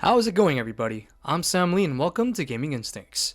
How's it going, everybody? I'm Sam Lee and welcome to Gaming Instincts.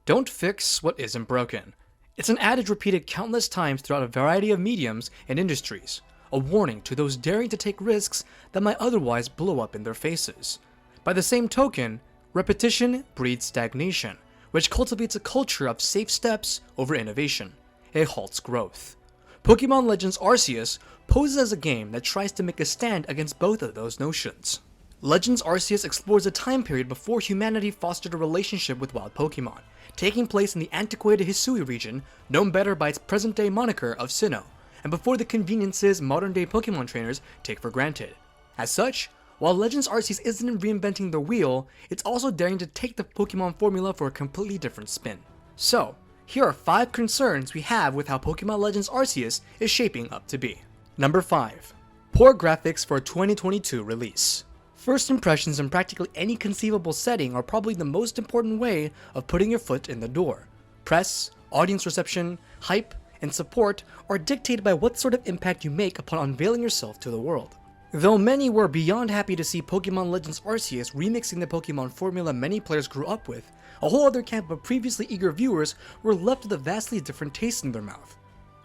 Don't fix what isn't broken. It's an adage repeated countless times throughout a variety of mediums and industries, a warning to those daring to take risks that might otherwise blow up in their faces. By the same token, repetition breeds stagnation, which cultivates a culture of safe steps over innovation. It halts growth. Pokemon Legends Arceus poses as a game that tries to make a stand against both of those notions. Legends Arceus explores a time period before humanity fostered a relationship with wild Pokemon, taking place in the antiquated Hisui region, known better by its present-day moniker of Sinnoh, and before the conveniences modern-day Pokemon trainers take for granted. As such, while Legends Arceus isn't reinventing the wheel, it's also daring to take the Pokemon formula for a completely different spin. So, here are 5 concerns we have with how Pokemon Legends Arceus is shaping up to be. Number 5. Poor graphics for a 2022 release. First impressions in practically any conceivable setting are probably the most important way of putting your foot in the door. Press, audience reception, hype, and support are dictated by what sort of impact you make upon unveiling yourself to the world. Though many were beyond happy to see Pokemon Legends Arceus remixing the Pokemon formula many players grew up with, a whole other camp of previously eager viewers were left with a vastly different taste in their mouth.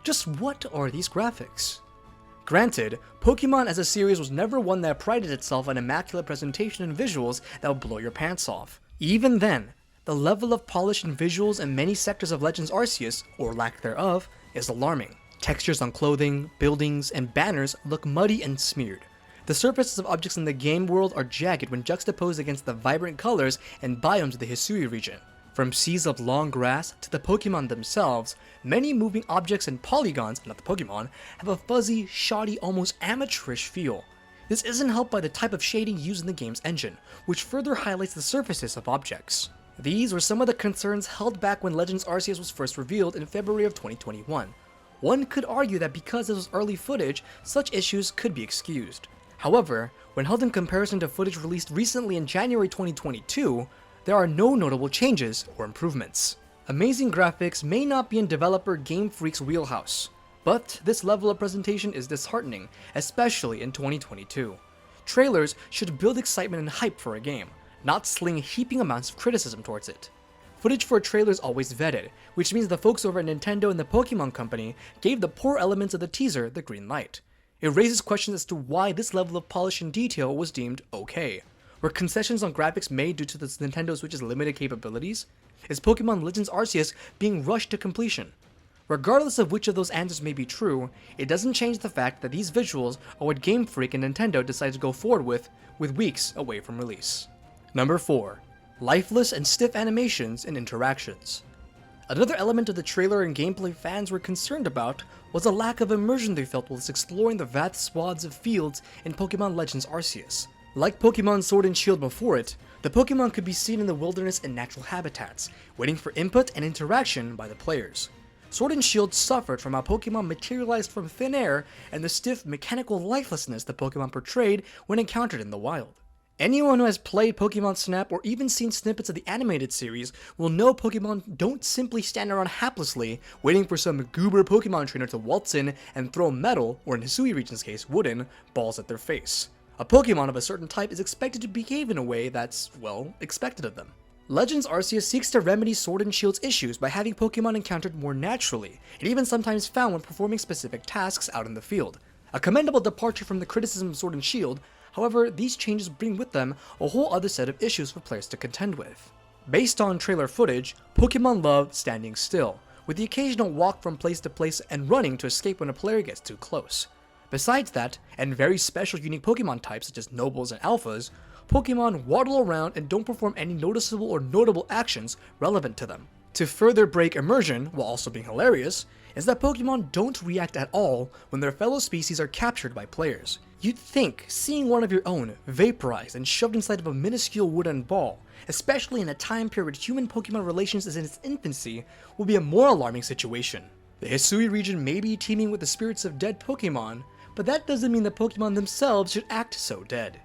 Just what are these graphics? Granted, Pokemon as a series was never one that prided itself on immaculate presentation and visuals that would blow your pants off. Even then, the level of polish in visuals in many sectors of Legends Arceus, or lack thereof, is alarming. Textures on clothing, buildings, and banners look muddy and smeared. The surfaces of objects in the game world are jagged when juxtaposed against the vibrant colors and biomes of the Hisui region. From seas of long grass to the Pokemon themselves, many moving objects and polygons, not the Pokemon, have a fuzzy, shoddy, almost amateurish feel. This isn't helped by the type of shading used in the game's engine, which further highlights the surfaces of objects. These were some of the concerns held back when Legends Arceus was first revealed in February of 2021. One could argue that because this was early footage, such issues could be excused. However, when held in comparison to footage released recently in January 2022, there are no notable changes or improvements. Amazing graphics may not be in developer Game Freak's wheelhouse, but this level of presentation is disheartening, especially in 2022. Trailers should build excitement and hype for a game, not sling heaping amounts of criticism towards it. Footage for a trailer is always vetted, which means the folks over at Nintendo and the Pokemon Company gave the poor elements of the teaser the green light. It raises questions as to why this level of polish and detail was deemed okay. Were concessions on graphics made due to the Nintendo Switch's limited capabilities? Is Pokemon Legends Arceus being rushed to completion? Regardless of which of those answers may be true, it doesn't change the fact that these visuals are what Game Freak and Nintendo decided to go forward with weeks away from release. Number 4. Lifeless and stiff animations and interactions. Another element of the trailer and gameplay fans were concerned about was a lack of immersion they felt whilst exploring the vast swaths of fields in Pokemon Legends Arceus. Like Pokemon Sword and Shield before it, the Pokemon could be seen in the wilderness and natural habitats, waiting for input and interaction by the players. Sword and Shield suffered from how Pokemon materialized from thin air and the stiff, mechanical lifelessness the Pokemon portrayed when encountered in the wild. Anyone who has played Pokemon Snap or even seen snippets of the animated series will know Pokemon don't simply stand around haplessly waiting for some goober Pokemon trainer to waltz in and throw metal, or in Hisui region's case wooden, balls at their face. A Pokemon of a certain type is expected to behave in a way that's, well, expected of them. Legends Arceus seeks to remedy Sword and Shield's issues by having Pokemon encountered more naturally, and even sometimes found when performing specific tasks out in the field. A commendable departure from the criticism of Sword and Shield, however, these changes bring with them a whole other set of issues for players to contend with. Based on trailer footage, Pokemon love standing still, with the occasional walk from place to place and running to escape when a player gets too close. Besides that, and very special unique Pokemon types such as Nobles and Alphas, Pokemon waddle around and don't perform any noticeable or notable actions relevant to them. To further break immersion, while also being hilarious, is that Pokemon don't react at all when their fellow species are captured by players. You'd think seeing one of your own vaporized and shoved inside of a minuscule wooden ball, especially in a time period human-Pokemon relations is in its infancy, will be a more alarming situation. The Hisui region may be teeming with the spirits of dead Pokemon, but that doesn't mean the Pokemon themselves should act so dead.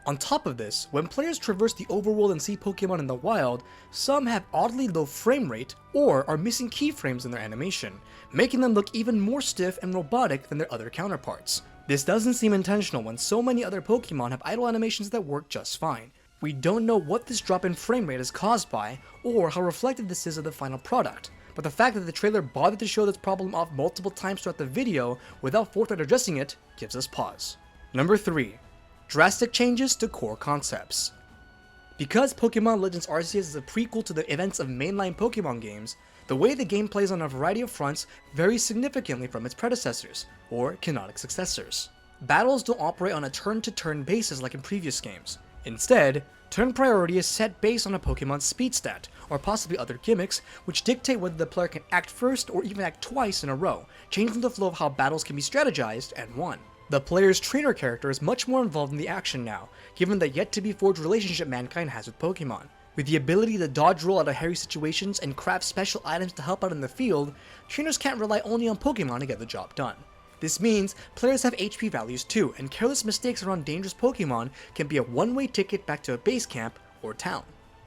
On top of this, when players traverse the overworld and see Pokemon in the wild, some have oddly low frame rate or are missing keyframes in their animation, making them look even more stiff and robotic than their other counterparts. This doesn't seem intentional when so many other Pokemon have idle animations that work just fine. We don't know what this drop in frame rate is caused by, or how reflective this is of the final product, but the fact that the trailer bothered to show this problem off multiple times throughout the video without forthright addressing it gives us pause. Number 3. Drastic changes to core concepts. Because Pokemon Legends Arceus is a prequel to the events of mainline Pokemon games, the way the game plays on a variety of fronts varies significantly from its predecessors, or canonic successors. Battles don't operate on a turn-to-turn basis like in previous games. Instead, turn priority is set based on a Pokemon's speed stat, or possibly other gimmicks, which dictate whether the player can act first or even act twice in a row, changing the flow of how battles can be strategized and won. The player's trainer character is much more involved in the action now, given the yet-to-be-forged relationship mankind has with Pokemon. With the ability to dodge roll out of hairy situations and craft special items to help out in the field, trainers can't rely only on Pokemon to get the job done. This means players have HP values too, and careless mistakes around dangerous Pokemon can be a one-way ticket back to a base camp or town.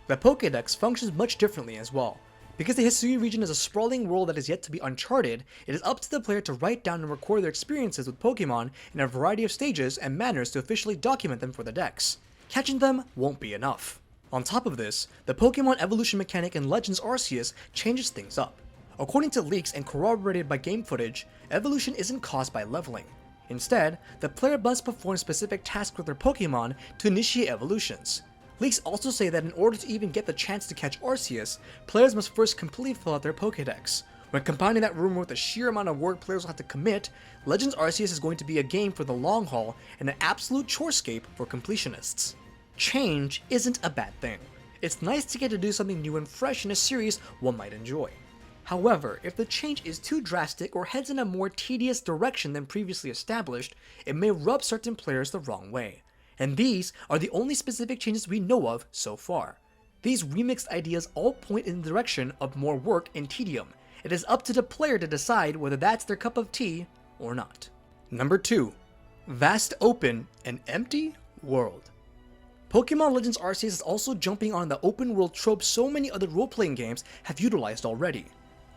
The Pokédex functions much differently as well. Because the Hisui region is a sprawling world that is yet to be uncharted, it is up to the player to write down and record their experiences with Pokemon in a variety of stages and manners to officially document them for the dex. Catching them won't be enough. On top of this, the Pokemon evolution mechanic in Legends Arceus changes things up. According to leaks and corroborated by game footage, evolution isn't caused by leveling. Instead, the player must perform specific tasks with their Pokemon to initiate evolutions. Leaks also say that in order to even get the chance to catch Arceus, players must first completely fill out their Pokédex. When compounding that rumor with the sheer amount of work players will have to commit, Legends Arceus is going to be a game for the long haul and an absolute chorescape for completionists. Change isn't a bad thing. It's nice to get to do something new and fresh in a series one might enjoy. However, if the change is too drastic or heads in a more tedious direction than previously established, it may rub certain players the wrong way. And these are the only specific changes we know of so far. These remixed ideas all point in the direction of more work and tedium. It is up to the player to decide whether that's their cup of tea or not. Number 2. Vast open and empty world. Pokemon Legends Arceus is also jumping on the open world trope so many other role-playing games have utilized already.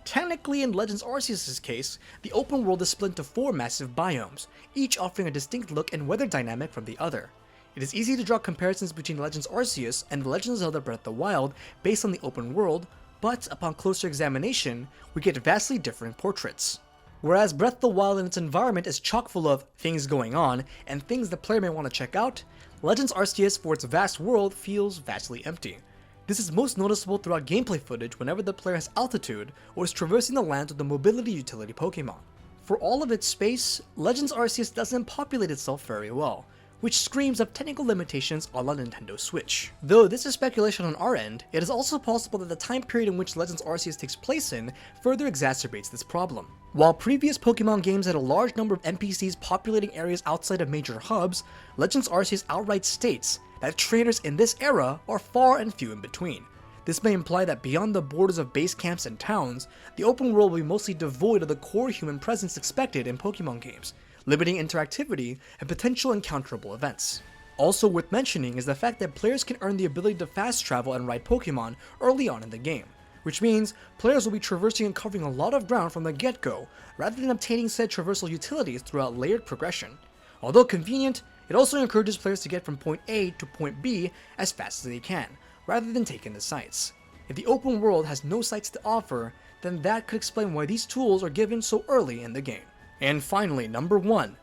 Technically, in Legends Arceus' case, the open world is split into 4 massive biomes, each offering a distinct look and weather dynamic from the other. It is easy to draw comparisons between Legends Arceus and The Legend of Zelda Breath of the Wild based on the open world, but upon closer examination, we get vastly different portraits. Whereas Breath of the Wild and its environment is chock full of things going on and things the player may want to check out, Legends Arceus for its vast world feels vastly empty. This is most noticeable throughout gameplay footage whenever the player has altitude or is traversing the lands with the mobility utility Pokemon. For all of its space, Legends Arceus doesn't populate itself very well, which screams of technical limitations on the Nintendo Switch. Though this is speculation on our end, it is also possible that the time period in which Legends Arceus takes place in further exacerbates this problem. While previous Pokemon games had a large number of NPCs populating areas outside of major hubs, Legends Arceus outright states that trainers in this era are far and few in between. This may imply that beyond the borders of base camps and towns, the open world will be mostly devoid of the core human presence expected in Pokemon games, limiting interactivity and potential encounterable events. Also worth mentioning is the fact that players can earn the ability to fast travel and ride Pokemon early on in the game, which means players will be traversing and covering a lot of ground from the get-go, rather than obtaining said traversal utilities throughout layered progression. Although convenient, it also encourages players to get from point A to point B as fast as they can, rather than take in the sights. If the open world has no sights to offer, then that could explain why these tools are given so early in the game. And finally, number 1,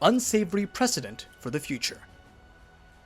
unsavory precedent for the future.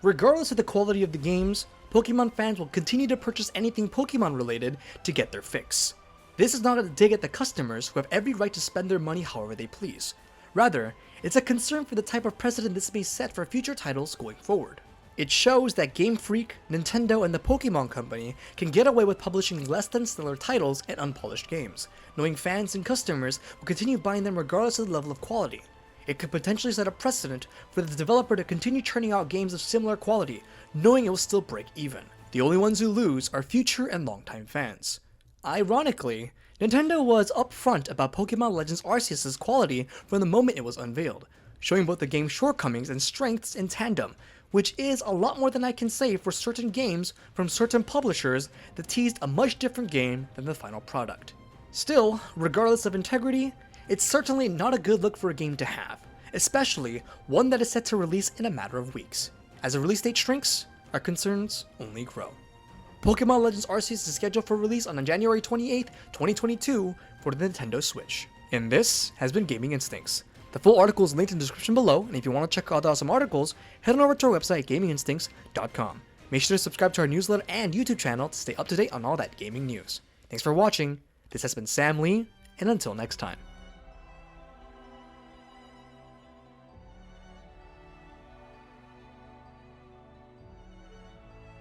Regardless of the quality of the games, Pokemon fans will continue to purchase anything Pokemon related to get their fix. This is not a dig at the customers who have every right to spend their money however they please. Rather, it's a concern for the type of precedent this may set for future titles going forward. It shows that Game Freak, Nintendo, and the Pokemon Company can get away with publishing less than stellar titles and unpolished games, knowing fans and customers will continue buying them regardless of the level of quality. It could potentially set a precedent for the developer to continue churning out games of similar quality, knowing it will still break even. The only ones who lose are future and longtime fans. Ironically, Nintendo was upfront about Pokemon Legends Arceus' quality from the moment it was unveiled, showing both the game's shortcomings and strengths in tandem, which is a lot more than I can say for certain games from certain publishers that teased a much different game than the final product. Still, regardless of integrity, it's certainly not a good look for a game to have, especially one that is set to release in a matter of weeks. As the release date shrinks, our concerns only grow. Pokemon Legends Arceus is scheduled for release on January 28th, 2022 for the Nintendo Switch. And this has been Gaming Instincts. The full article is linked in the description below, and if you want to check out the awesome articles, head on over to our website, gaminginstincts.com. Make sure to subscribe to our newsletter and YouTube channel to stay up to date on all that gaming news. Thanks for watching. This has been Sam Lee, and until next time.